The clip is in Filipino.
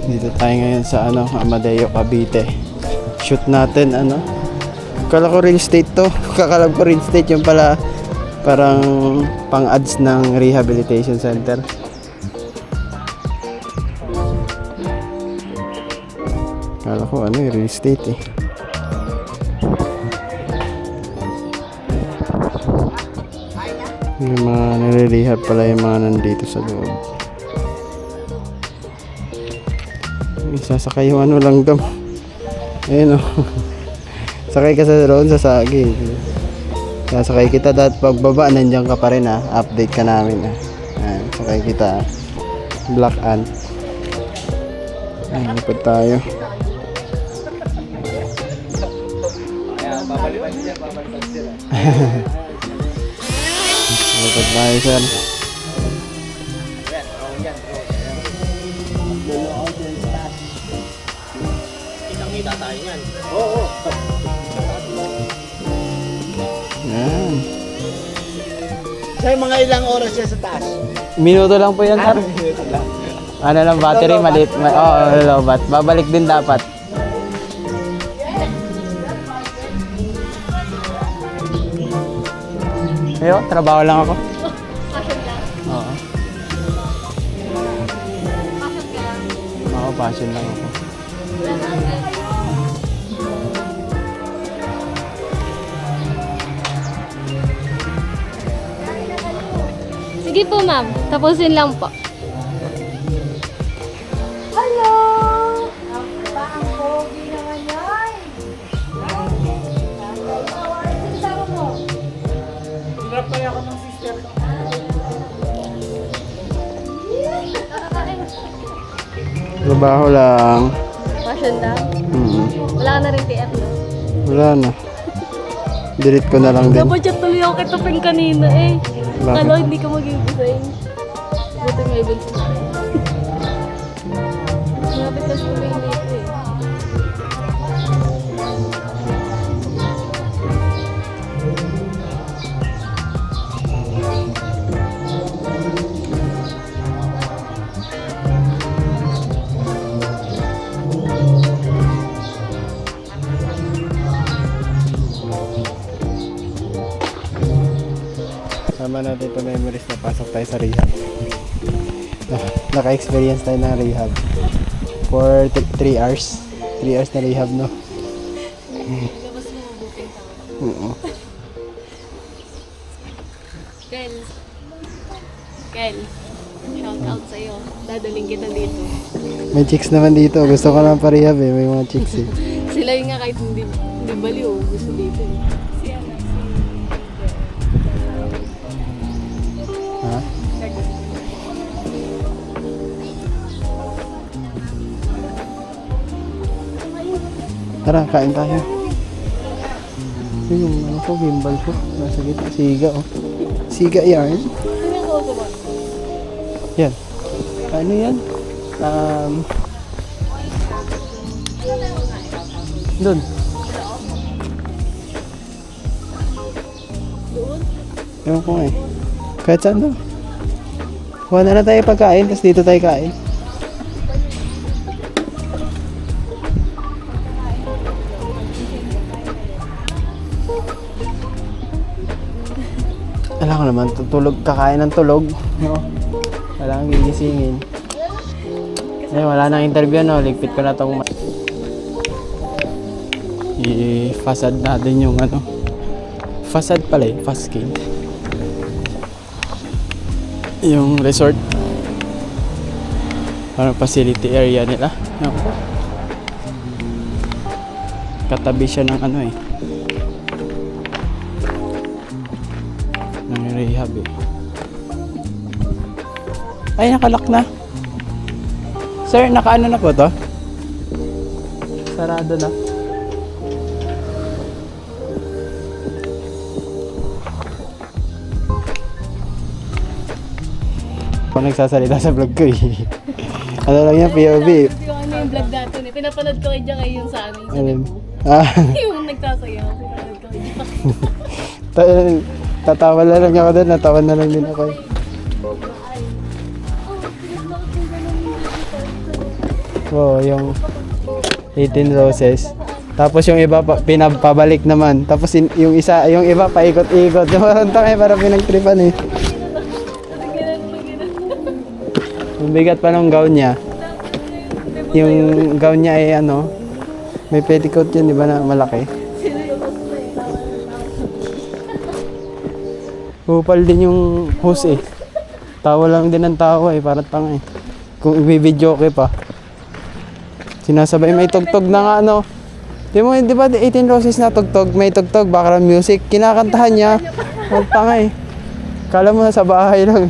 Dito tayo ngayon sa Amadeo, Cavite. Shoot natin Kala ko real estate to. Kakalab ko real estate, yung pala parang pang ads ng rehabilitation center. Kala ko real estate eh. Yung mga nire-rehab pala yung mga nandito sa loob. Sasakay yung langgam. Ayun Sakay ka sa drone sa sagi. Sasakay kita dahil pagbaba nandiyan ka pa rin update ka namin Ayan, sakay kita Black Ant. Ayan, lipad tayo. Lipad tayo sir. Kita tayo yan. Oo. Ayan. Sa mga ilang oras siya sa taas? Minuto lang po yan sir. Ano lang battery maliit. Lobat. Babalik din dapat. Ayo, trabaho lang ako. Oo. Oo, passion lang ako. Sige po ma'am, tapusin lang po. Hello! Ang pogi naman yan! Kasama mo? Hirap kaya ako ng sister ko. Trabaho lang. Passion lang? Wala ka na rin TF no? Wala na. Delete ko na lang din. Dapat chat tuloy ako kay Tupeng kanina eh. Bakit? Kala hindi ka mag-i-design. Buti nga ibig sa akin. Malapit na sa Tupeng dito eh. Sama natin ito memories na pasok tayo sa rehab. Naka-experience tayo ng rehab. For 3 hours. 3 hours na rehab, no? Labas mo mabuting tao. Oo. Kel, shout out sa'yo. Dadaling kita dito. May chicks naman dito. Gusto ko lang pa-rehab eh. May mga chicks eh. Sila yung nga kahit hindi baliw. Gusto dito eh. Ha? Tara, kain tayo. Yung gimbal ko. Nasa gitna. Siga, Siga yarn. Ano yung kausap mo? Yan. Ano yan? Doon. Doon? Ewan ko nga eh. Kahit saan daw. Kuha na tayo pagkain, tapos dito tayo kain. Alam ko naman, tutulog, kakain ng tulog. No? Wala kang gigisingin. Wala nang interview, no? Ligpit ko na tong i-facade natin yung facade pala eh, facade. Yung resort. Parang facility area nila. No? Katabi siya ng ng rehab eh. Ay, nakalock na. Sir, nakaano na po to? Sarado na. Ako nagsasalita sa vlog ko eh. Ano lang yan, POV. Yung vlog natin eh. Pinapanood ko kay Diyan ngayon sa amin. Sa Ayun. Cebu. Yung nagsasayaw. Pinapanood ko kay Diyan. Tatawa na lang ako doon, natawa na lang din ako. Oo, yung 18 roses. Tapos yung iba pinapabalik naman. Tapos yung iba paikot-ikot. Parang tangay para pinagtripan eh. Ang bigat pa ng gown niya. Yung gown niya ay ano, may petticoat yun, di ba na malaki? Kupal din yung hose eh. Tawa lang din ang tawa eh, parang tanga eh. Kung i-video okay pa. Sinasabay may tugtog na nga ano. Di ba 18 roses na tugtog, may tugtog, background music, kinakantahan niya. Ang tanga eh. Kala mo nasa bahay lang.